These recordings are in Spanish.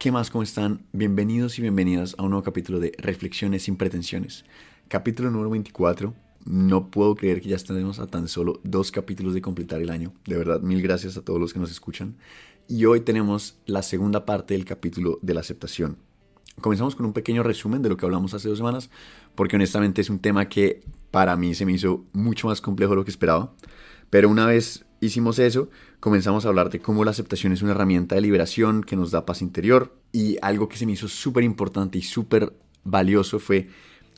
¿Qué más? ¿Cómo están? Bienvenidos y bienvenidas a un nuevo capítulo de Reflexiones sin pretensiones. Capítulo número 24. No puedo creer que ya estemos a tan solo 2 capítulos de completar el año. De verdad, mil gracias a todos los que nos escuchan. Y hoy tenemos la segunda parte del capítulo de la aceptación. Comenzamos con un pequeño resumen de lo que hablamos hace 2 semanas, porque honestamente es un tema que para mí se me hizo mucho más complejo de lo que esperaba. Pero una vez hicimos eso, comenzamos a hablar de cómo la aceptación es una herramienta de liberación que nos da paz interior. Y algo que se me hizo súper importante y súper valioso fue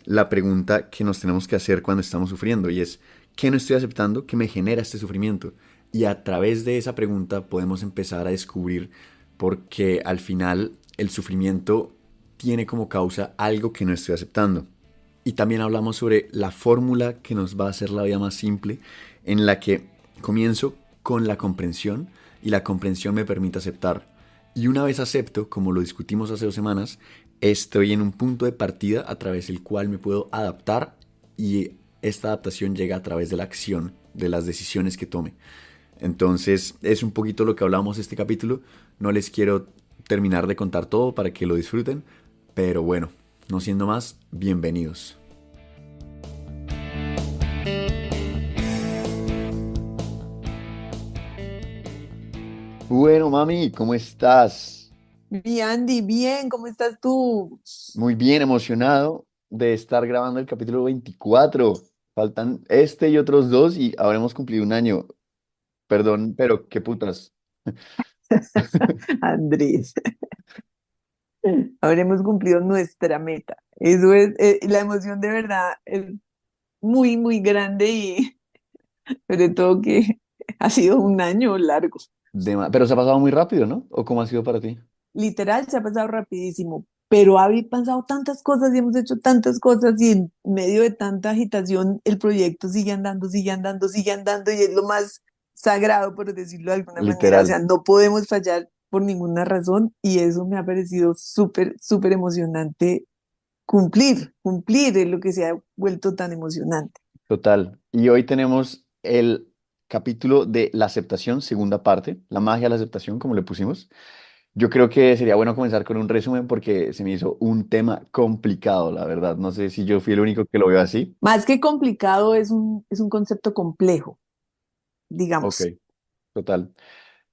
la pregunta que nos tenemos que hacer cuando estamos sufriendo, y es, ¿qué no estoy aceptando que me genera este sufrimiento? Y a través de esa pregunta podemos empezar a descubrir por qué al final el sufrimiento tiene como causa algo que no estoy aceptando. Y también hablamos sobre la fórmula que nos va a hacer la vida más simple, en la que comienzo con la comprensión y la comprensión me permite aceptar. Y una vez acepto, como lo discutimos hace 2 semanas, estoy en un punto de partida a través del cual me puedo adaptar, y esta adaptación llega a través de la acción, de las decisiones que tome. Entonces es un poquito lo que hablamos este capítulo. No les quiero terminar de contar todo para que lo disfruten, pero bueno, no siendo más, bienvenidos. Bueno, mami, ¿cómo estás? Mi Andy, bien, ¿cómo estás tú? Muy bien, emocionado de estar grabando el capítulo 24. Faltan este y otros dos y habremos cumplido un año. Perdón, pero qué putas. Andrés, habremos cumplido nuestra meta. Eso es, la emoción de verdad es muy, muy grande y sobre todo que ha sido un año largo. Pero se ha pasado muy rápido, ¿no? ¿O cómo ha sido para ti? Literal, se ha pasado rapidísimo, pero ha pasado tantas cosas y hemos hecho tantas cosas y en medio de tanta agitación el proyecto sigue andando, sigue andando, sigue andando y es lo más sagrado, por decirlo de alguna manera. O Literal. sea, no podemos fallar por ninguna razón y eso me ha parecido súper, súper emocionante cumplir es lo que se ha vuelto tan emocionante. Total. Y hoy tenemos el capítulo de la aceptación, segunda parte, la magia de la aceptación, como le pusimos. Yo creo que sería bueno comenzar con un resumen porque se me hizo un tema complicado, la verdad. No sé si yo fui el único que lo veo así. Más que complicado, es un concepto complejo, Ok, digamos. total.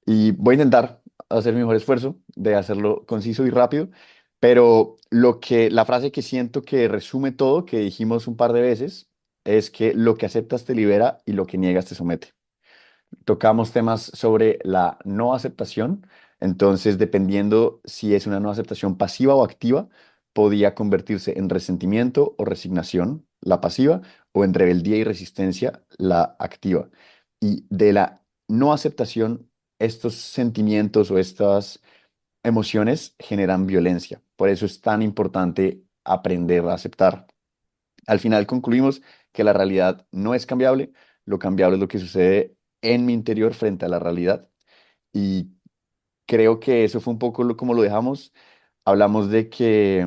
Y voy a intentar hacer mi mejor esfuerzo de hacerlo conciso y rápido, pero la frase que siento que resume todo, que dijimos un par de veces, es que lo que aceptas te libera y lo que niegas te somete. Tocamos temas sobre la no aceptación, entonces dependiendo si es una no aceptación pasiva o activa, podía convertirse en resentimiento o resignación, la pasiva, o en rebeldía y resistencia, la activa. Y de la no aceptación, estos sentimientos o estas emociones generan violencia. Por eso es tan importante aprender a aceptar. Al final concluimos que la realidad no es cambiable, lo cambiable es lo que sucede en mi interior frente a la realidad. Y creo que eso fue un poco como lo dejamos. Hablamos de que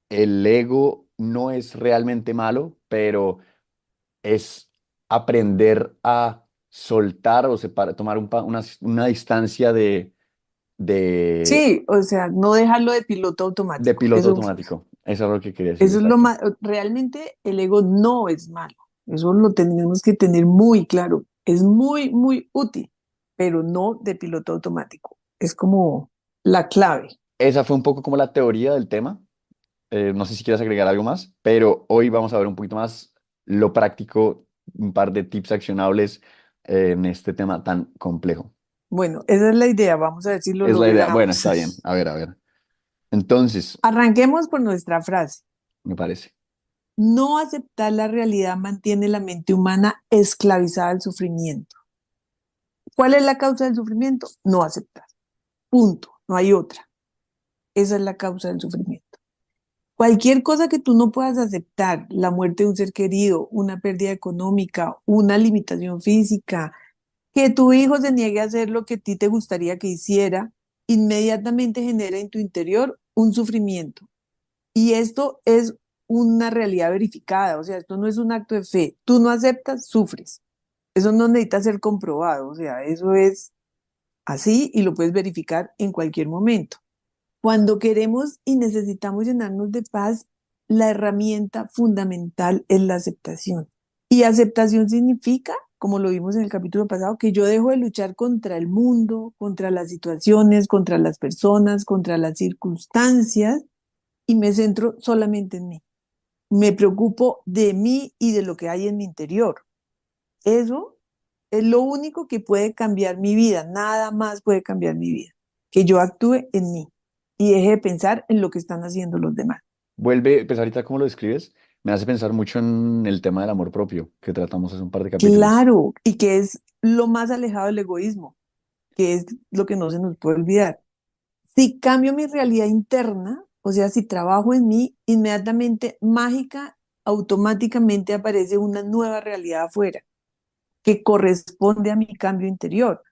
el ego no es realmente malo, pero es aprender a soltar o tomar una distancia de, Sí, o sea, no dejarlo de piloto de automático. piloto Eso, automático. Eso es lo que quería decir, eso es lo exacto. más, realmente el ego no es malo. Eso lo tenemos que tener muy claro. Es muy, muy útil, pero no de piloto automático. Es como la clave. Esa fue un poco como la teoría del tema. No sé si quieres agregar algo más, pero hoy vamos a ver un poquito más lo práctico, un par de tips accionables en este tema tan complejo. Bueno, esa es la idea. Vamos a ver si lo Es la idea. Bueno, logramos. está bien. A ver, a ver. Entonces, Arranquemos por nuestra frase. me parece. No aceptar la realidad mantiene la mente humana esclavizada al sufrimiento. ¿Cuál es la causa del sufrimiento? No aceptar. Punto. No hay otra. Esa es la causa del sufrimiento. Cualquier cosa que tú no puedas aceptar, la muerte de un ser querido, una pérdida económica, una limitación física, que tu hijo se niegue a hacer lo que a ti te gustaría que hiciera, inmediatamente genera en tu interior un sufrimiento. Y esto es una realidad verificada, o sea, esto no es un acto de fe. Tú no aceptas, sufres. Eso no necesita ser comprobado, o sea, eso es así y lo puedes verificar en cualquier momento. Cuando queremos y necesitamos llenarnos de paz, la herramienta fundamental es la aceptación. Y aceptación significa, como lo vimos en el capítulo pasado, que yo dejo de luchar contra el mundo, contra las situaciones, contra las personas, contra las circunstancias y me centro solamente en mí. Me preocupo de mí y de lo que hay en mi interior. Eso es lo único que puede cambiar mi vida, nada más puede cambiar mi vida, que yo actúe en mí y deje de pensar en lo que están haciendo los demás. Vuelve, pues ahorita como lo describes, me hace pensar mucho en el tema del amor propio que tratamos hace un par de capítulos. Claro, y que es lo más alejado del egoísmo, que es lo que no se nos puede olvidar. Si cambio mi realidad interna, o sea, si trabajo en mí, inmediatamente, mágica, automáticamente aparece una nueva realidad afuera que corresponde a mi cambio interior,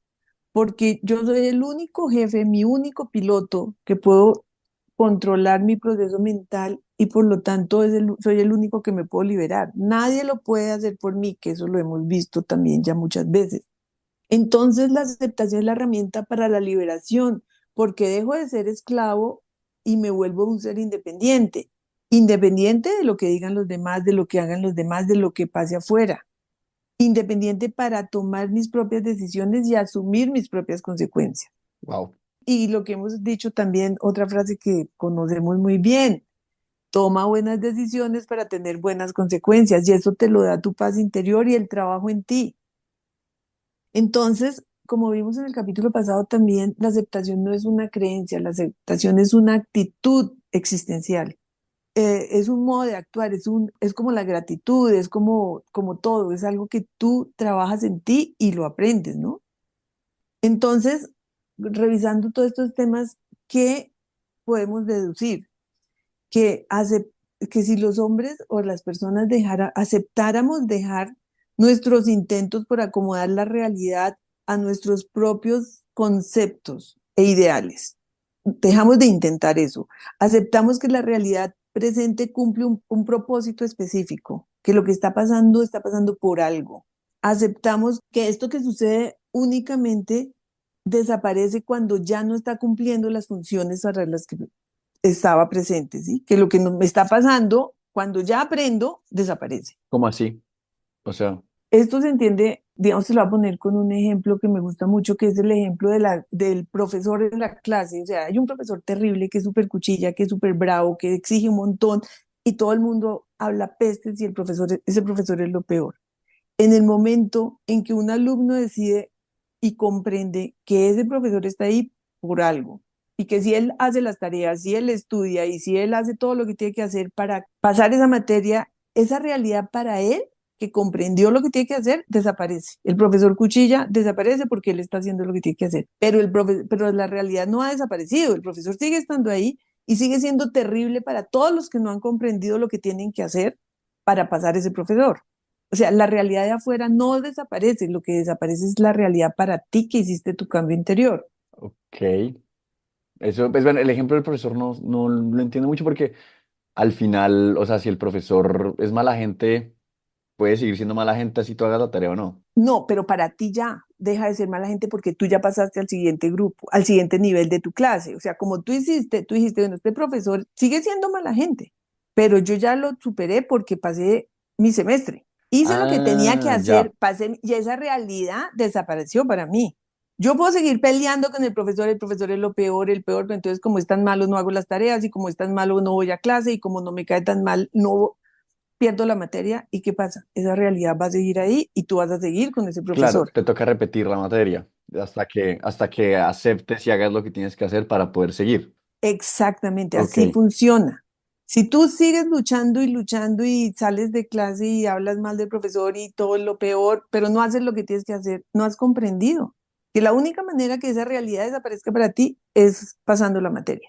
porque yo soy el único jefe, mi único piloto que puedo controlar mi proceso mental y por lo tanto soy el único que me puedo liberar. Nadie lo puede hacer por mí, que eso lo hemos visto también ya muchas veces. Entonces la aceptación es la herramienta para la liberación, porque dejo de ser esclavo y me vuelvo un ser independiente, independiente de lo que digan los demás, de lo que hagan los demás, de lo que pase afuera, independiente para tomar mis propias decisiones y asumir mis propias consecuencias. Wow. Y lo que hemos dicho también, otra frase que conocemos muy bien, toma buenas decisiones para tener buenas consecuencias y eso te lo da tu paz interior y el trabajo en ti. Entonces, como vimos en el capítulo pasado también, la aceptación no es una creencia, la aceptación es una actitud existencial. Es un modo de actuar, es como la gratitud, es como todo, es algo que tú trabajas en ti y lo aprendes, ¿no? Entonces, revisando todos estos temas, ¿qué podemos deducir? Que, que si los hombres o las personas aceptáramos dejar nuestros intentos por acomodar la realidad a nuestros propios conceptos e ideales, dejamos de intentar eso, aceptamos que la realidad presente cumple un propósito específico, que lo que está pasando por algo. Aceptamos que esto que sucede únicamente desaparece cuando ya no está cumpliendo las funciones para las que estaba presente, ¿sí? Que lo que me está pasando, cuando ya aprendo, desaparece. ¿Cómo así? O sea, Esto se entiende, digamos, se lo voy a poner con un ejemplo que me gusta mucho, que es el ejemplo del profesor en la clase. O sea, hay un profesor terrible que es súper cuchilla, que es súper bravo, que exige un montón y todo el mundo habla pestes y ese profesor es lo peor. En el momento en que un alumno decide y comprende que ese profesor está ahí por algo y que si él hace las tareas, si él estudia y si él hace todo lo que tiene que hacer para pasar esa materia, esa realidad para él, que comprendió lo que tiene que hacer, desaparece. El profesor Cuchilla desaparece porque él está haciendo lo que tiene que hacer, pero, pero la realidad no ha desaparecido, el profesor sigue estando ahí y sigue siendo terrible para todos los que no han comprendido lo que tienen que hacer para pasar ese profesor. O sea, la realidad de afuera no desaparece, lo que desaparece es la realidad para ti que hiciste tu cambio interior. ok. Eso, pues bueno, el ejemplo del profesor no lo entiendo mucho porque al final, o sea, si el profesor es mala gente, puede seguir siendo mala gente así tú hagas la tarea o no. No, pero para ti ya deja de ser mala gente porque tú ya pasaste al siguiente grupo, al siguiente nivel de tu clase. O sea, como tú dijiste, bueno, este profesor sigue siendo mala gente, pero yo ya lo superé porque pasé mi semestre. Hice lo que tenía que Ah, ya. hacer, pasé y esa realidad desapareció para mí. Yo puedo seguir peleando con el profesor es lo peor, el peor, pero entonces como es tan malo no hago las tareas y como es tan malo no voy a clase y como no me cae tan mal no pierdo la materia y ¿qué pasa? Esa realidad va a seguir ahí y tú vas a seguir con ese Claro, profesor. te toca repetir la materia hasta que aceptes y hagas lo que tienes que hacer para poder seguir. Exactamente, Ok. así funciona. Si tú sigues luchando y sales de clase y hablas mal del profesor y todo lo peor, pero no haces lo que tienes que hacer, no has comprendido que la única manera que esa realidad desaparezca para ti es pasando la materia.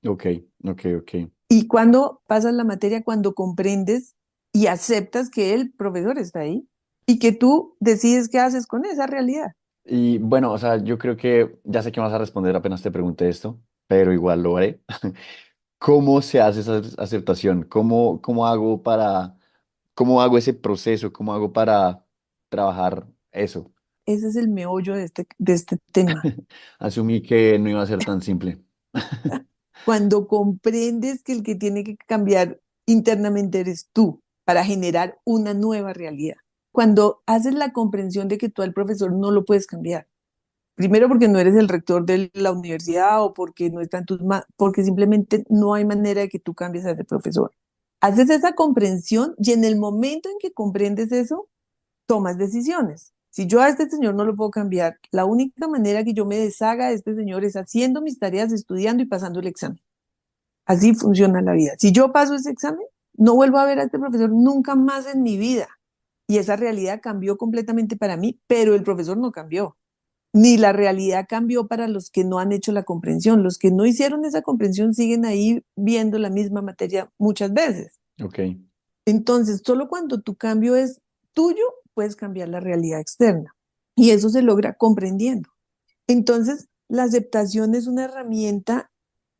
Ok, ok, ok. Y cuando pasas la materia, cuando comprendes y aceptas que el profesor está ahí y que tú decides qué haces con esa realidad. Y bueno, o sea, yo creo que ya sé que vas a responder apenas te pregunte esto, pero igual lo haré. ¿Cómo se hace esa aceptación? ¿Cómo hago ese proceso? ¿Cómo hago para trabajar eso? Ese es el meollo de este tema. Asumí que no iba a ser tan simple. Cuando comprendes que el que tiene que cambiar internamente eres tú para generar una nueva realidad. Cuando haces la comprensión de que tú al profesor no lo puedes cambiar. Primero porque no eres el rector de la universidad o porque no está en tus manos, porque simplemente no hay manera de que tú cambies a ese profesor. Haces esa comprensión y en el momento en que comprendes eso, tomas decisiones. Si yo a este señor no lo puedo cambiar, la única manera que yo me deshaga de este señor es haciendo mis tareas, estudiando y pasando el examen. Así funciona la vida. Si yo paso ese examen, no vuelvo a ver a este profesor nunca más en mi vida. Y esa realidad cambió completamente para mí, pero el profesor no cambió. Ni la realidad cambió para los que no han hecho la comprensión. Los que no hicieron esa comprensión siguen ahí viendo la misma materia muchas veces. Ok. Entonces, solo cuando tu cambio es tuyo, puedes cambiar la realidad externa. Y eso se logra comprendiendo. Entonces, la aceptación es una herramienta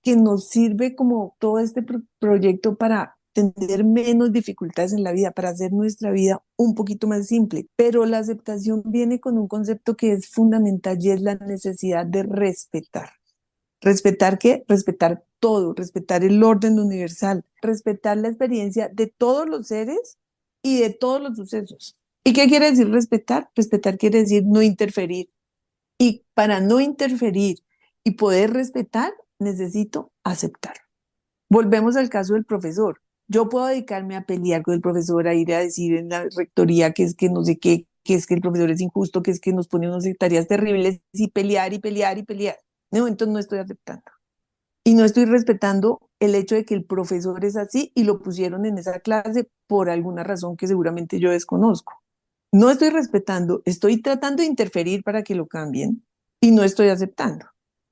que nos sirve como todo este proyecto para tener menos dificultades en la vida, para hacer nuestra vida un poquito más simple. Pero la aceptación viene con un concepto que es fundamental y es la necesidad de respetar. ¿Respetar qué? Respetar todo, respetar el orden universal, respetar la experiencia de todos los seres y de todos los sucesos. ¿Y qué quiere decir respetar? Respetar quiere decir no interferir. Y para no interferir y poder respetar, necesito aceptar. Volvemos al caso del profesor. Yo puedo dedicarme a pelear con el profesor, a ir a decir en la rectoría que es que no sé qué, que es que el profesor es injusto, que es que nos pone unas tareas terribles y pelear y pelear y pelear. No, entonces no estoy aceptando. Y no estoy respetando el hecho de que el profesor es así y lo pusieron en esa clase por alguna razón que seguramente yo desconozco. No estoy respetando, estoy tratando de interferir para que lo cambien y no estoy aceptando.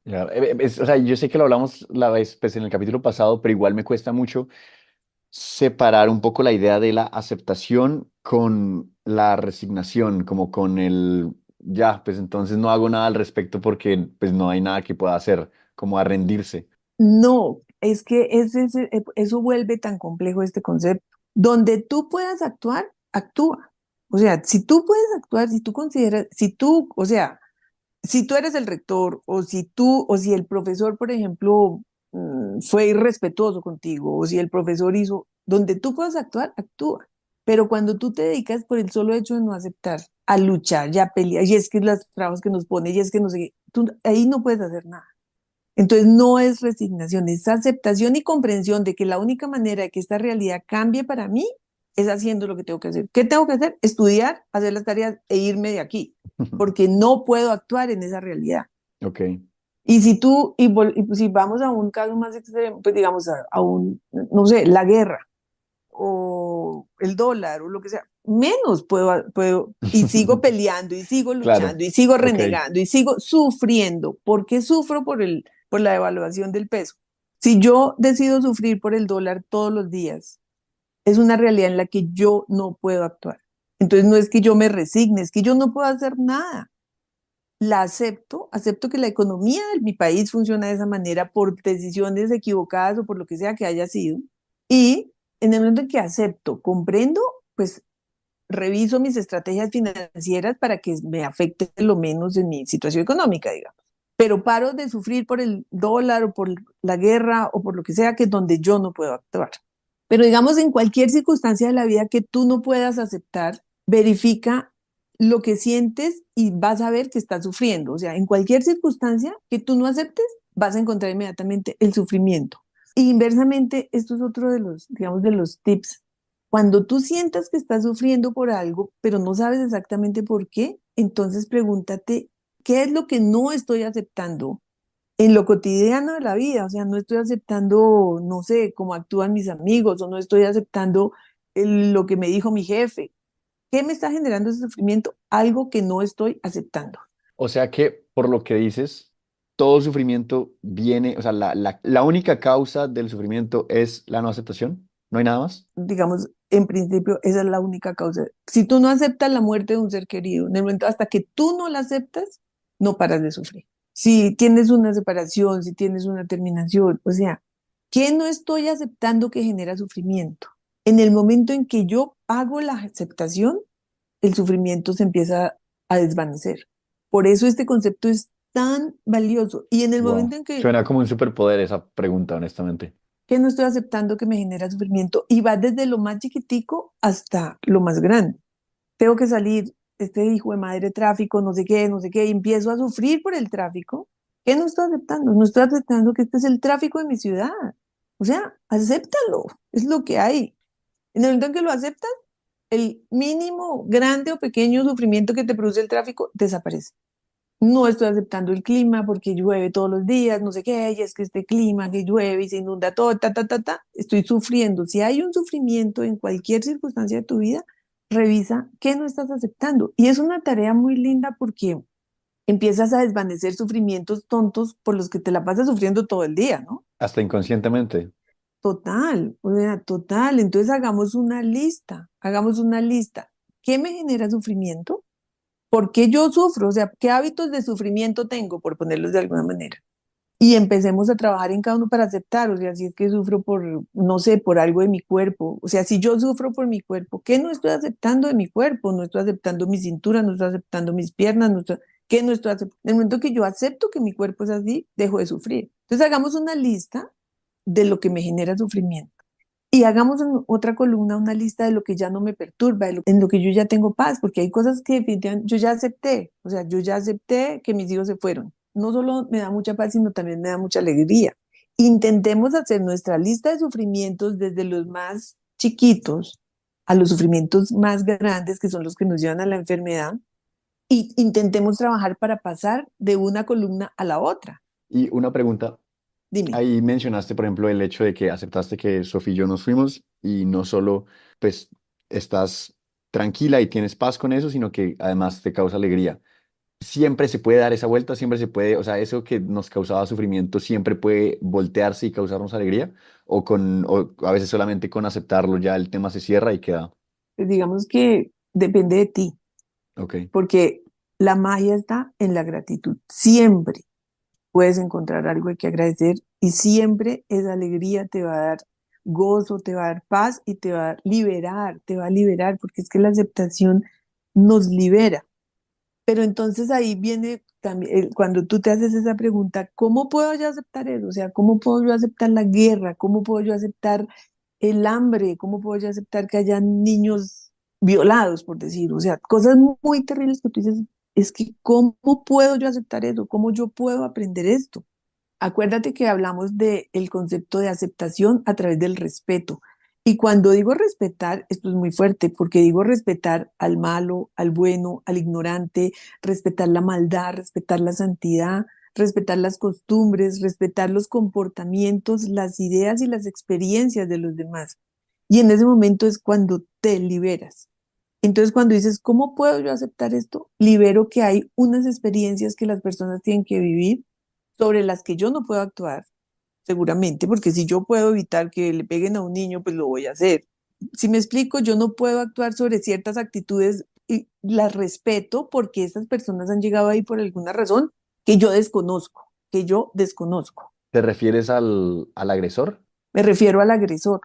Ya, o sea, yo sé que lo hablamos la vez, pues, en el capítulo pasado, pero igual me cuesta mucho separar un poco la idea de la aceptación con la resignación, como con el, ya, pues entonces no hago nada al respecto porque pues no hay nada que pueda hacer, como a rendirse. No, es que eso vuelve tan complejo este concepto. Donde tú puedas actuar, actúa. O sea, si tú puedes actuar, si tú consideras, si tú, o sea, si tú eres el rector o si tú, o si el profesor, por ejemplo, fue irrespetuoso contigo o si el profesor hizo, donde tú puedas actuar, actúa. Pero cuando tú te dedicas por el solo hecho de no aceptar, a luchar, ya a pelear, y es que los trabajos que nos pone, y es que no sé qué, tú ahí no puedes hacer nada. Entonces no es resignación, es aceptación y comprensión de que la única manera de que esta realidad cambie para mí es haciendo lo que tengo que hacer. ¿Qué tengo que hacer? Estudiar, hacer las tareas e irme de aquí, porque no puedo actuar en esa realidad. Ok, Y si tú, y pues si vamos a un caso más extremo, pues digamos a un, no sé, la guerra o el dólar o lo que sea, menos puedo, y sigo peleando y sigo claro, luchando y sigo ok. renegando y sigo sufriendo. ¿Por qué sufro por la devaluación del peso? Si yo decido sufrir por el dólar todos los días, es una realidad en la que yo no puedo actuar. Entonces no es que yo me resigne, es que yo no puedo hacer nada. La acepto, acepto que la economía de mi país funciona de esa manera por decisiones equivocadas o por lo que sea que haya sido. Y en el momento en que acepto, comprendo, pues reviso mis estrategias financieras para que me afecte lo menos en mi situación económica, digamos. Pero paro de sufrir por el dólar o por la guerra o por lo que sea que es donde yo no puedo actuar. Pero digamos, en cualquier circunstancia de la vida que tú no puedas aceptar, verifica lo que sientes y vas a ver que estás sufriendo. O sea, en cualquier circunstancia que tú no aceptes, vas a encontrar inmediatamente el sufrimiento. Y inversamente, esto es otro de los, digamos, de los tips. Cuando tú sientas que estás sufriendo por algo, pero no sabes exactamente por qué, entonces pregúntate, ¿qué es lo que no estoy aceptando en lo cotidiano de la vida? O sea, no estoy aceptando, no sé, cómo actúan mis amigos o no estoy aceptando lo que me dijo mi jefe. ¿Qué me está generando ese sufrimiento? Algo que no estoy aceptando. O sea que, por lo que dices, todo sufrimiento viene, o sea, la única causa del sufrimiento es la no aceptación, ¿no hay nada más? Digamos, en principio, esa es la única causa. Si tú no aceptas la muerte de un ser querido, en el momento hasta que tú no la aceptas, no paras de sufrir. Si tienes una separación, si tienes una terminación, o sea, ¿qué no estoy aceptando que genera sufrimiento? En el momento en que yo hago la aceptación, el sufrimiento se empieza a desvanecer. Por eso este concepto es tan valioso. Y en el Wow. momento en Suena como un superpoder esa pregunta, honestamente. que no estoy aceptando que me genera sufrimiento, y va desde lo más chiquitico hasta lo más grande. Tengo que salir, este hijo de madre tráfico, no sé qué, no sé qué, y empiezo a sufrir por el tráfico. ¿Qué no estoy aceptando? No estoy aceptando que este es el tráfico de mi ciudad. O sea, acéptalo, es lo que hay. En el momento en que lo aceptas, el mínimo, grande o pequeño sufrimiento que te produce el tráfico desaparece. No estoy aceptando el clima porque llueve todos los días, no sé qué, y es que este clima que llueve y se inunda todo, ta, ta, ta, ta, estoy sufriendo. Si hay un sufrimiento en cualquier circunstancia de tu vida, revisa qué no estás aceptando. Y es una tarea muy linda porque empiezas a desvanecer sufrimientos tontos por los que te la pasas sufriendo todo el día, ¿no? Hasta inconscientemente. Total, o sea, total. Entonces hagamos una lista, hagamos una lista. ¿Qué me genera sufrimiento? ¿Por qué yo sufro? O sea, ¿qué hábitos de sufrimiento tengo, por ponerlos de alguna manera? Y empecemos a trabajar en cada uno para aceptar, o sea, si es que sufro por, no sé, por algo de mi cuerpo, o sea, si yo sufro por mi cuerpo, ¿qué no estoy aceptando de mi cuerpo? No estoy aceptando mi cintura, no estoy aceptando mis piernas, no estoy, ¿qué no estoy aceptando? En el momento que yo acepto que mi cuerpo es así, dejo de sufrir. Entonces hagamos una lista de lo que me genera sufrimiento. Y hagamos en otra columna una lista de lo que ya no me perturba, en lo que yo ya tengo paz, porque hay cosas que definitivamente yo ya acepté, o sea, yo ya acepté que mis hijos se fueron. No solo me da mucha paz, sino también me da mucha alegría. Intentemos hacer nuestra lista de sufrimientos desde los más chiquitos a los sufrimientos más grandes, que son los que nos llevan a la enfermedad, y intentemos trabajar para pasar de una columna a la otra. Y una pregunta, Dime. ahí mencionaste, por ejemplo, el hecho de que aceptaste que Sofía y yo nos fuimos y no solo, pues, estás tranquila y tienes paz con eso, sino que además te causa alegría. Siempre se puede dar esa vuelta, siempre se puede, o sea, eso que nos causaba sufrimiento siempre puede voltearse y causarnos alegría, o a veces solamente con aceptarlo ya el tema se cierra y queda. Digamos que depende de ti, Ok. porque la magia está en la gratitud. Siempre puedes encontrar algo que agradecer y siempre esa alegría te va a dar gozo, te va a dar paz y te va a liberar, porque es que la aceptación nos libera. Pero entonces ahí viene también, cuando tú te haces esa pregunta, ¿cómo puedo yo aceptar eso? O sea, ¿cómo puedo yo aceptar la guerra? ¿Cómo puedo yo aceptar el hambre? ¿Cómo puedo yo aceptar que haya niños violados, por decir? O sea, cosas muy terribles que tú dices, es que ¿cómo puedo yo aceptar eso? ¿Cómo yo puedo aprender esto? Acuérdate que hablamos del concepto de aceptación a través del respeto. Y cuando digo respetar, esto es muy fuerte, porque digo respetar al malo, al bueno, al ignorante, respetar la maldad, respetar la santidad, respetar las costumbres, respetar los comportamientos, las ideas y las experiencias de los demás. Y en ese momento es cuando te liberas. Entonces, cuando dices, ¿cómo puedo yo aceptar esto? Libero que hay unas experiencias que las personas tienen que vivir sobre las que yo no puedo actuar, seguramente, porque si yo puedo evitar que le peguen a un niño, pues lo voy a hacer. Si me explico, yo no puedo actuar sobre ciertas actitudes y las respeto porque estas personas han llegado ahí por alguna razón que yo desconozco. ¿Te refieres al agresor? Me refiero al agresor.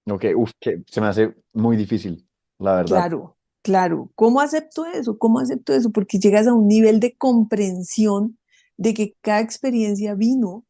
Ok, uf, que se me hace muy difícil, la verdad. Claro, claro. ¿Cómo acepto eso? ¿Cómo acepto eso? Porque llegas a un nivel de comprensión de que cada experiencia vino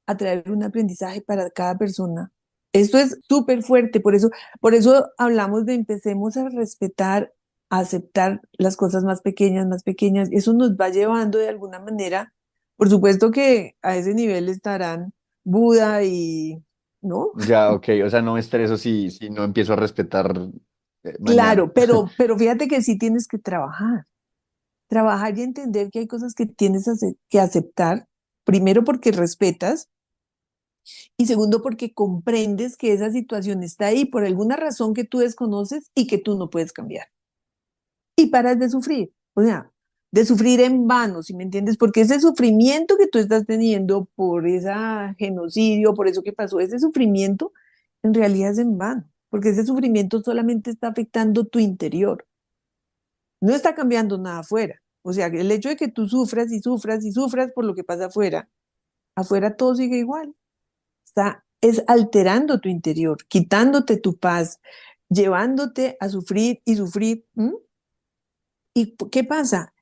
a traer un aprendizaje para cada persona. Esto es súper fuerte, por eso hablamos de empecemos a respetar, a aceptar las cosas más pequeñas, más pequeñas. Eso nos va llevando de alguna manera, por supuesto que a ese nivel estarán Buda y, ¿no? Ya, ok, o sea, no me estreso si no empiezo a respetar mañana. Claro, pero fíjate que sí tienes que trabajar y entender que hay cosas que tienes que aceptar, primero porque respetas. Y segundo, porque comprendes que esa situación está ahí por alguna razón que tú desconoces y que tú no puedes cambiar. Y paras de sufrir, o sea, de sufrir en vano, ¿si me entiendes? Porque ese sufrimiento que tú estás teniendo por ese genocidio, por eso que pasó, ese sufrimiento en realidad es en vano, porque ese sufrimiento solamente está afectando tu interior, no está cambiando nada afuera. O sea, el hecho de que tú sufras y sufras y sufras por lo que pasa afuera, afuera todo sigue igual. Está es alterando tu interior, quitándote tu paz, llevándote a sufrir y sufrir. ¿M? ¿Y qué pasa?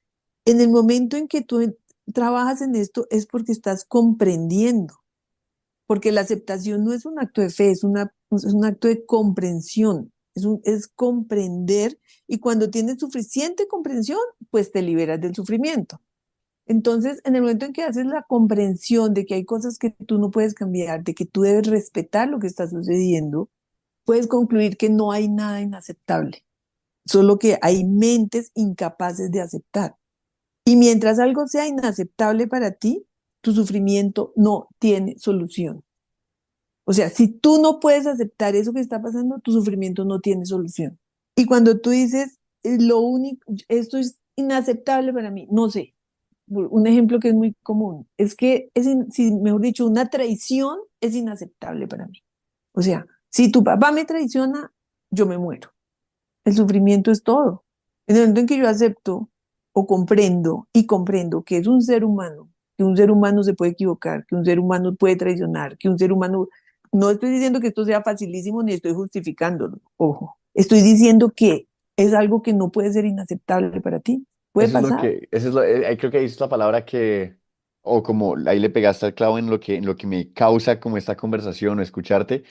En el momento en que tú trabajas en esto es porque estás comprendiendo, porque la aceptación no es un acto de fe, es un acto de comprensión, es comprender y cuando tienes suficiente comprensión, pues te liberas del sufrimiento. Entonces, en el momento en que haces la comprensión de que hay cosas que tú no puedes cambiar, de que tú debes respetar lo que está sucediendo, puedes concluir que no hay nada inaceptable, solo que hay mentes incapaces de aceptar. Y mientras algo sea inaceptable para ti, tu sufrimiento no tiene solución. O sea, si tú no puedes aceptar eso que está pasando, tu sufrimiento no tiene solución. Y cuando tú dices, lo único, esto es inaceptable para mí, no sé, un ejemplo que es muy común, es que, si, mejor dicho, una traición es inaceptable para mí. O sea, si tu papá me traiciona, yo me muero. El sufrimiento es todo. En el momento en que yo acepto o comprendo y comprendo que es un ser humano, que un ser humano se puede equivocar, que un ser humano puede traicionar, que un ser humano... No estoy diciendo que esto sea facilísimo ni estoy justificándolo, ojo. Estoy diciendo que es algo que no puede ser inaceptable para ti. Puede Eso es lo pasar. que, eso es lo, creo que ahí es la palabra que, o como ahí le pegaste al clavo en lo que me causa como esta conversación o escucharte,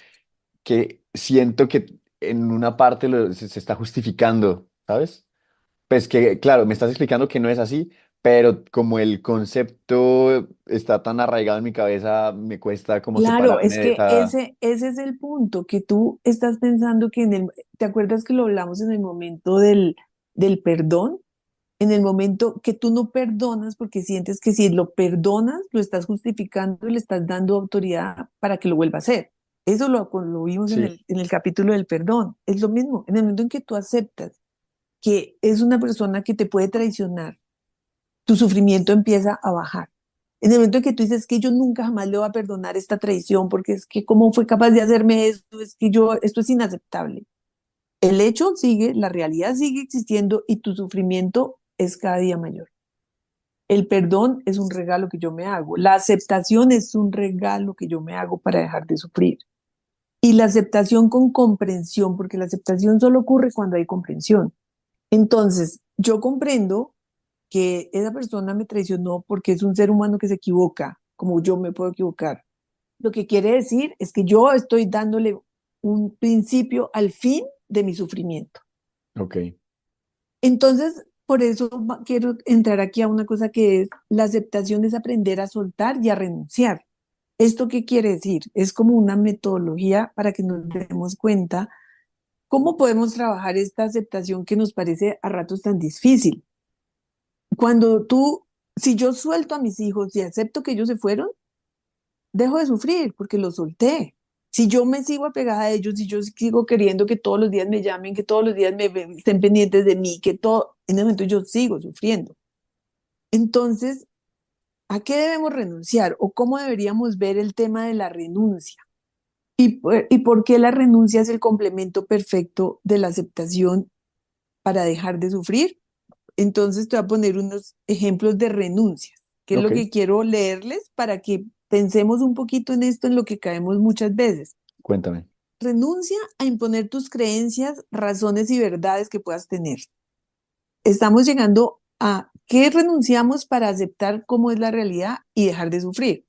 que siento que en una parte se está justificando, ¿sabes? Pues que, claro, me estás explicando que no es así, pero como el concepto está tan arraigado en mi cabeza, me cuesta como Claro, separarme es de que esa... ese es el punto, que tú estás pensando que ¿te acuerdas que lo hablamos en el momento del perdón? En el momento que tú no perdonas porque sientes que si lo perdonas, lo estás justificando y le estás dando autoridad para que lo vuelva a hacer. Eso lo vimos Sí, en el capítulo del perdón. Es lo mismo. En el momento en que tú aceptas que es una persona que te puede traicionar, tu sufrimiento empieza a bajar. En el momento en que tú dices que yo nunca jamás le voy a perdonar esta traición porque es que cómo fue capaz de hacerme esto, es que yo, esto es inaceptable. El hecho sigue, la realidad sigue existiendo y tu sufrimiento es cada día mayor. El perdón es un regalo que yo me hago. La aceptación es un regalo que yo me hago para dejar de sufrir. Y la aceptación con comprensión, porque la aceptación solo ocurre cuando hay comprensión. Entonces, yo comprendo que esa persona me traicionó porque es un ser humano que se equivoca, como yo me puedo equivocar. Lo que quiere decir es que yo estoy dándole un principio al fin de mi sufrimiento. ok, Entonces, por eso quiero entrar aquí a una cosa que es la aceptación es aprender a soltar y a renunciar. ¿Esto qué quiere decir? Es como una metodología para que nos demos cuenta cómo podemos trabajar esta aceptación que nos parece a ratos tan difícil. Cuando tú, si yo suelto a mis hijos y acepto que ellos se fueron, dejo de sufrir porque los solté. Si yo me sigo apegada a ellos, si yo sigo queriendo que todos los días me llamen, que todos los días estén pendientes de mí, que todo, en ese momento yo sigo sufriendo. Entonces, ¿a qué debemos renunciar o cómo deberíamos ver el tema de la renuncia? Y por qué la renuncia es el complemento perfecto de la aceptación para dejar de sufrir? Entonces, te voy a poner unos ejemplos de renuncias, que es lo ok, que quiero leerles para que pensemos un poquito en esto, en lo que caemos muchas veces. cuéntame. Renuncia a imponer tus creencias, razones y verdades que puedas tener. Estamos llegando a qué renunciamos para aceptar cómo es la realidad y dejar de sufrir.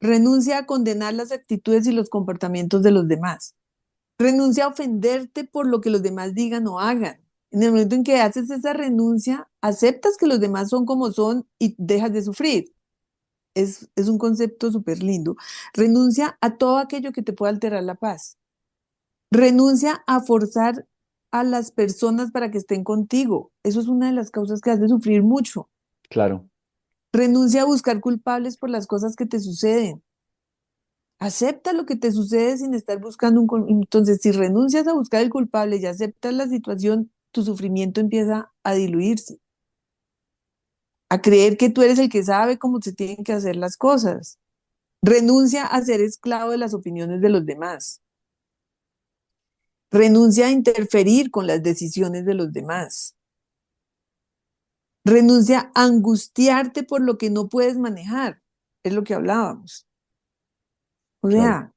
Renuncia a condenar las actitudes y los comportamientos de los demás. Renuncia a ofenderte por lo que los demás digan o hagan. En el momento en que haces esa renuncia, aceptas que los demás son como son y dejas de sufrir. Es un concepto súper lindo. Renuncia a todo aquello que te pueda alterar la paz. Renuncia a forzar a las personas para que estén contigo. Eso es una de las causas que hace sufrir mucho. Claro, Renuncia a buscar culpables por las cosas que te suceden. Acepta lo que te sucede sin estar buscando Entonces, si renuncias a buscar el culpable y aceptas la situación, tu sufrimiento empieza a diluirse, a creer que tú eres el que sabe cómo se tienen que hacer las cosas. Renuncia a ser esclavo de las opiniones de los demás. Renuncia a interferir con las decisiones de los demás. Renuncia a angustiarte por lo que no puedes manejar. Es lo que hablábamos. O claro. sea,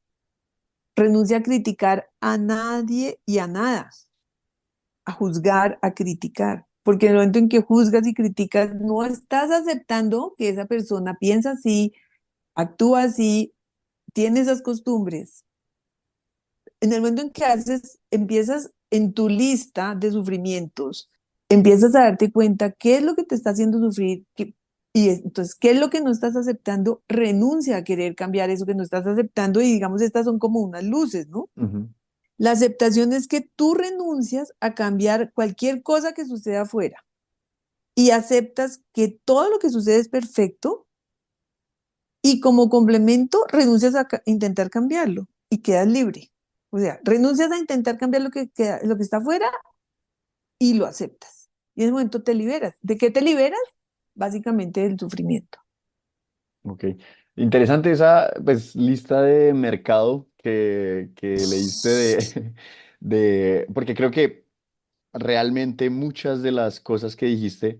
renuncia a criticar a nadie y a nada, a juzgar, a criticar. porque en el momento en que juzgas y criticas, no estás aceptando que esa persona piensa así, actúa así, tiene esas costumbres. En el momento en que empiezas en tu lista de sufrimientos, empiezas a darte cuenta qué es lo que te está haciendo sufrir, entonces, ¿qué es lo que no estás aceptando? Renuncia a querer cambiar eso que no estás aceptando y digamos, estas son como unas luces, ¿no? Ujú. La aceptación es que tú renuncias a cambiar cualquier cosa que suceda afuera y aceptas que todo lo que sucede es perfecto y como complemento renuncias a intentar cambiarlo y quedas libre. O sea, renuncias a intentar cambiar lo que está afuera y lo aceptas. Y en ese momento te liberas. ¿De qué te liberas? Básicamente del sufrimiento. Ok. Interesante esa pues, lista de mercado que leíste porque creo que realmente muchas de las cosas que dijiste,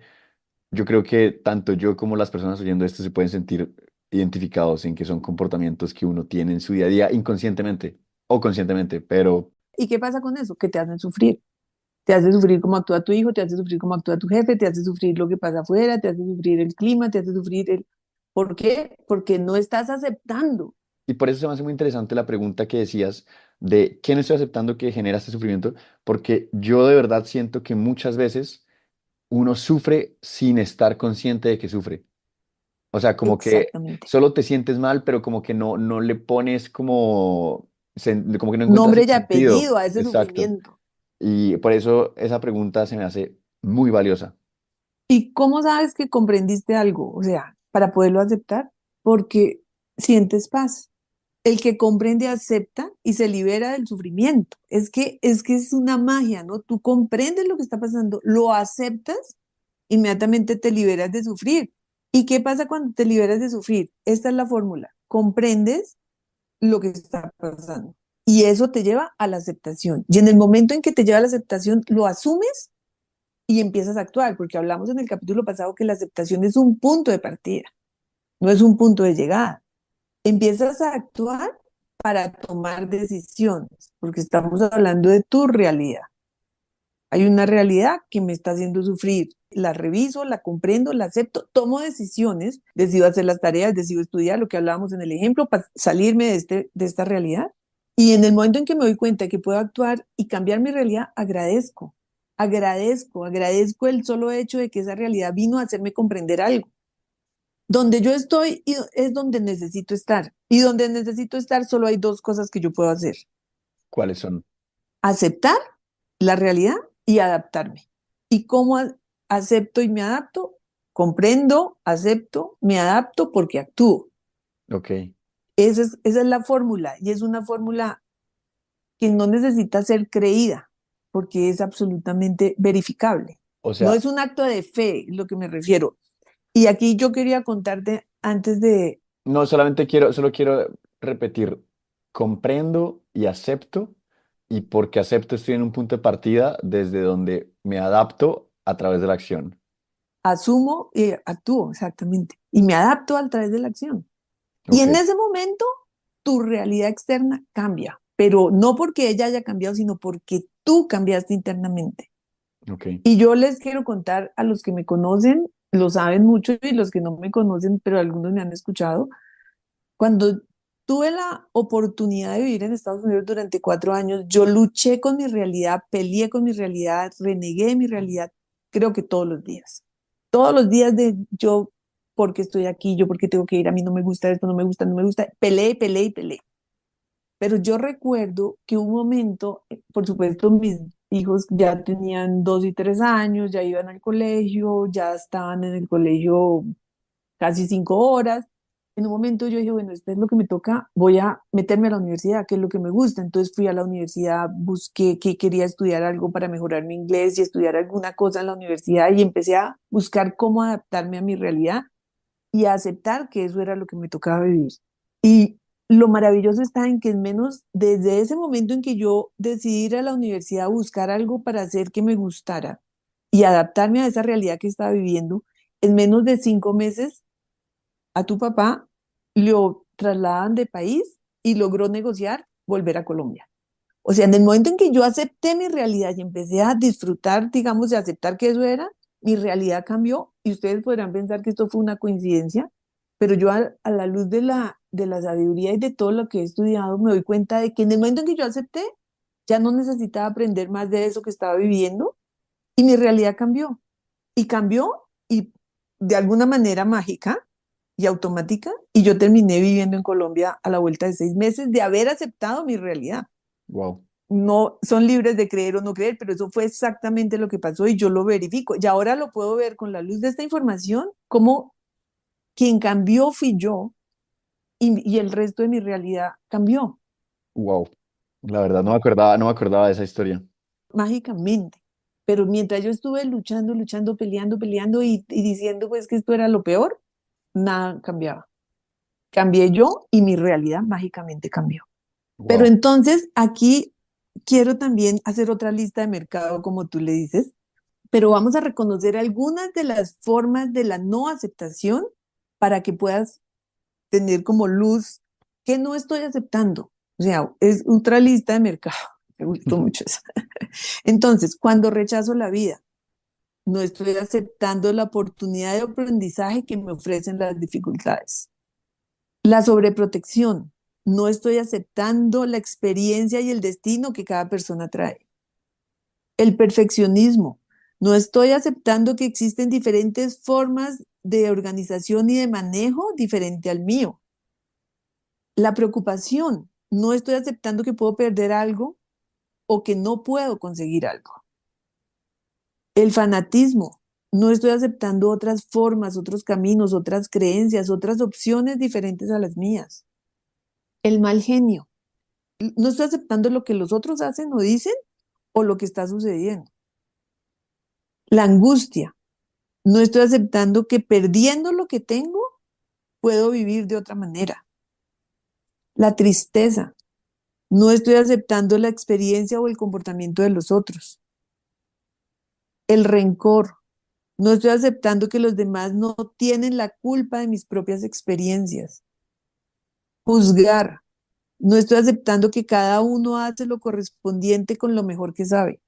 yo creo que tanto yo como las personas oyendo esto se pueden sentir identificados en que son comportamientos que uno tiene en su día a día inconscientemente o conscientemente, pero ¿Y qué pasa con eso? Que te hacen sufrir. Te hace sufrir cómo actúa tu hijo, te hace sufrir cómo actúa tu jefe, te hace sufrir lo que pasa afuera, te hace sufrir el clima, te hace sufrir el... ¿Por qué? Porque no estás aceptando. y por eso se me hace muy interesante la pregunta que decías de qué no estoy aceptando que genera este sufrimiento, porque yo de verdad siento que muchas veces uno sufre sin estar consciente de que sufre. O sea, como que Exactamente. solo te sientes mal, pero como que no le pones como, como que no encuentras Nombre el y sentido. apellido a ese Exacto. sufrimiento. Y por eso esa pregunta se me hace muy valiosa. ¿Y cómo sabes que comprendiste algo? O sea, para poderlo aceptar, porque sientes paz. El que comprende acepta y se libera del sufrimiento. Es que es una magia, ¿no? Tú comprendes lo que está pasando, lo aceptas, inmediatamente te liberas de sufrir. ¿Y qué pasa cuando te liberas de sufrir? Esta es la fórmula. Comprendes lo que está pasando. Y eso te lleva a la aceptación. Y en el momento en que te lleva a la aceptación, lo asumes y empiezas a actuar, porque hablamos en el capítulo pasado que la aceptación es un punto de partida, no es un punto de llegada. Empiezas a actuar para tomar decisiones, porque estamos hablando de tu realidad. Hay una realidad que me está haciendo sufrir. La reviso, la comprendo, la acepto, tomo decisiones, decido hacer las tareas, decido estudiar lo que hablábamos en el ejemplo para salirme de esta realidad. Y en el momento en que me doy cuenta que puedo actuar y cambiar mi realidad, agradezco, agradezco el solo hecho de que esa realidad vino a hacerme comprender algo. Donde yo estoy es donde necesito estar. Y donde necesito estar solo hay dos cosas que yo puedo hacer. ¿Cuáles son? Aceptar la realidad y adaptarme. ¿Y cómo acepto y me adapto? Comprendo, acepto, me adapto porque actúo. Ok. Esa es la fórmula y es una fórmula que no necesita ser creída porque es absolutamente verificable. O No sea, es un acto de fe, lo que me refiero. Y aquí yo quería contarte antes de no solo quiero repetir, comprendo y acepto, y porque acepto estoy en un punto de partida desde donde me adapto a través de la acción. asumo y actúo, exactamente. Y me adapto a través de la acción. Y Ok, en ese momento, tu realidad externa cambia, pero no porque ella haya cambiado, sino porque tú cambiaste internamente. ok. Y yo les quiero contar a los que me conocen, lo saben mucho, y los que no me conocen, pero algunos me han escuchado, cuando tuve la oportunidad de vivir en Estados Unidos durante 4 años, yo luché con mi realidad, peleé con mi realidad, renegué de mi realidad, creo que todos los días. Todos los días de yo, porque estoy aquí, yo porque tengo que ir, a mí no me gusta esto, no me gusta, no me gusta, peleé, peleé y peleé. Pero yo recuerdo que un momento, por supuesto, mis hijos ya tenían 2 y 3 años, ya iban al colegio, ya estaban en el colegio casi 5 horas. En un momento yo dije, bueno, esto es lo que me toca, voy a meterme a la universidad, que es lo que me gusta. Entonces fui a la universidad, busqué que quería estudiar algo para mejorar mi inglés y estudiar alguna cosa en la universidad y empecé a buscar cómo adaptarme a mi realidad y a aceptar que eso era lo que me tocaba vivir. Y lo maravilloso está en que en menos, desde ese momento en que yo decidí ir a la universidad a buscar algo para hacer que me gustara y adaptarme a esa realidad que estaba viviendo, en menos de 5 meses a tu papá lo trasladan de país y logró negociar volver a Colombia. O sea, en el momento en que yo acepté mi realidad y empecé a disfrutar, digamos, de aceptar que eso era, mi realidad cambió y ustedes podrán pensar que esto fue una coincidencia, pero yo a la luz de la sabiduría y de todo lo que he estudiado me doy cuenta de que en el momento en que yo acepté, ya no necesitaba aprender más de eso que estaba viviendo y mi realidad cambió. Y cambió y de alguna manera mágica y automática y yo terminé viviendo en Colombia a la vuelta de 6 meses de haber aceptado mi realidad. Wow. No son libres de creer o no creer, pero eso fue exactamente lo que pasó y yo lo verifico. Y ahora lo puedo ver con la luz de esta información, como quien cambió fui yo y el resto de mi realidad cambió Wow. La verdad no me acordaba de esa historia. mágicamente. Pero mientras yo estuve luchando, luchando, peleando, peleando y diciendo pues que esto era lo peor, nada cambiaba. Cambié yo y mi realidad mágicamente cambió. Pero Wow. entonces aquí quiero también hacer otra lista de mercado, como tú le dices, pero vamos a reconocer algunas de las formas de la no aceptación para que puedas tener como luz que no estoy aceptando. O sea, es otra lista de mercado. Me gustó mucho eso. Entonces, cuando rechazo la vida, no estoy aceptando la oportunidad de aprendizaje que me ofrecen las dificultades. La sobreprotección, no estoy aceptando la experiencia y el destino que cada persona trae. El perfeccionismo, no estoy aceptando que existen diferentes formas de organización y de manejo diferente al mío. La preocupación, no estoy aceptando que puedo perder algo o que no puedo conseguir algo. El fanatismo, no estoy aceptando otras formas, otros caminos, otras creencias, otras opciones diferentes a las mías. El mal genio, no estoy aceptando lo que los otros hacen o dicen o lo que está sucediendo. La angustia, no estoy aceptando que perdiendo lo que tengo, puedo vivir de otra manera. La tristeza, no estoy aceptando la experiencia o el comportamiento de los otros. El rencor, no estoy aceptando que los demás no tienen la culpa de mis propias experiencias. Juzgar, no estoy aceptando que cada uno hace lo correspondiente con lo mejor que sabe.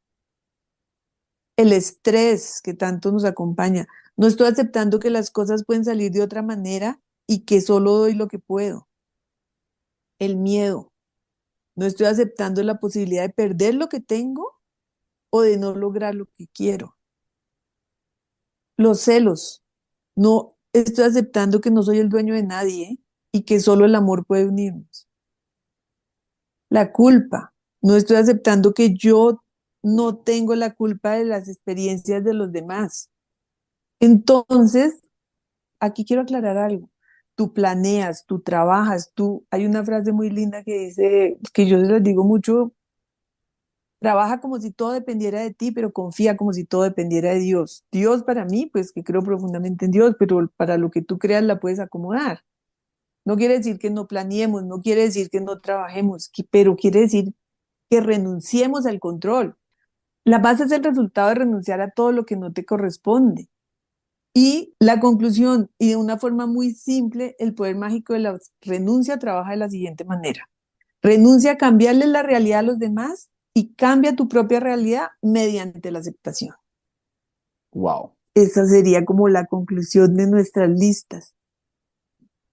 El estrés que tanto nos acompaña, no estoy aceptando que las cosas pueden salir de otra manera y que solo doy lo que puedo. El miedo, no estoy aceptando la posibilidad de perder lo que tengo o de no lograr lo que quiero. Los celos, no estoy aceptando que no soy el dueño de nadie y que solo el amor puede unirnos. La culpa, no estoy aceptando que yo no tengo la culpa de las experiencias de los demás. Entonces, aquí quiero aclarar algo. Tú planeas, tú trabajas, hay una frase muy linda que dice, que yo se las digo mucho: trabaja como si todo dependiera de ti, pero confía como si todo dependiera de Dios. Dios para mí, pues que creo profundamente en Dios, pero para lo que tú creas la puedes acomodar. No quiere decir que no planeemos, no quiere decir que no trabajemos, pero quiere decir que renunciemos al control. La paz es el resultado de renunciar a todo lo que no te corresponde. Y la conclusión, y de una forma muy simple, el poder mágico de la renuncia trabaja de la siguiente manera. Renuncia a cambiarle la realidad a los demás y cambia tu propia realidad mediante la aceptación. Wow. Esa sería como la conclusión de nuestras listas.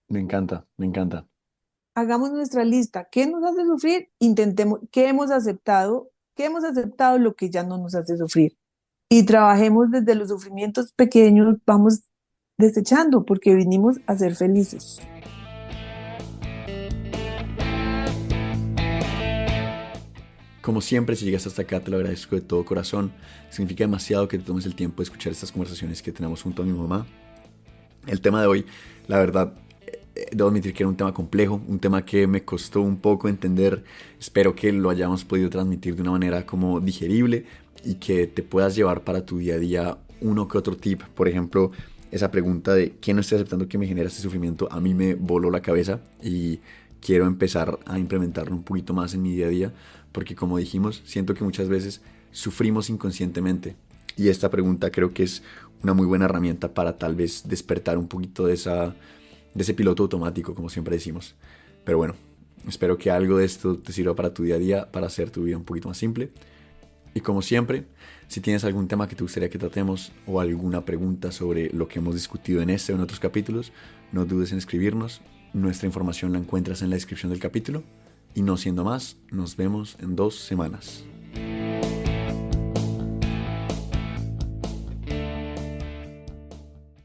Me encanta, me encanta. Hagamos nuestra lista. ¿Qué nos hace sufrir? Intentemos, ¿qué hemos aceptado? ¿Qué hemos aceptado? Lo que ya no nos hace sufrir. Y trabajemos desde los sufrimientos pequeños, vamos desechando, porque vinimos a ser felices. Como siempre, si llegas hasta acá, te lo agradezco de todo corazón. Significa demasiado que te tomes el tiempo de escuchar estas conversaciones que tenemos junto a mi mamá. El tema de hoy, la verdad, debo admitir que era un tema complejo, un tema que me costó un poco entender. Espero que lo hayamos podido transmitir de una manera como digerible y que te puedas llevar para tu día a día uno que otro tip. Por ejemplo, esa pregunta de ¿qué no estoy aceptando que me genera este sufrimiento? A mí me voló la cabeza y quiero empezar a implementarlo un poquito más en mi día a día, porque como dijimos, siento que muchas veces sufrimos inconscientemente y esta pregunta creo que es una muy buena herramienta para tal vez despertar un poquito de ese piloto automático, como siempre decimos. Pero bueno, Espero que algo de esto te sirva para tu día a día, para hacer tu vida un poquito más simple. Y como siempre, si tienes algún tema que te gustaría que tratemos o alguna pregunta sobre lo que hemos discutido en este o en otros capítulos, no dudes en escribirnos. Nuestra información la encuentras en la descripción del capítulo. Y no siendo más, nos vemos en 2 semanas.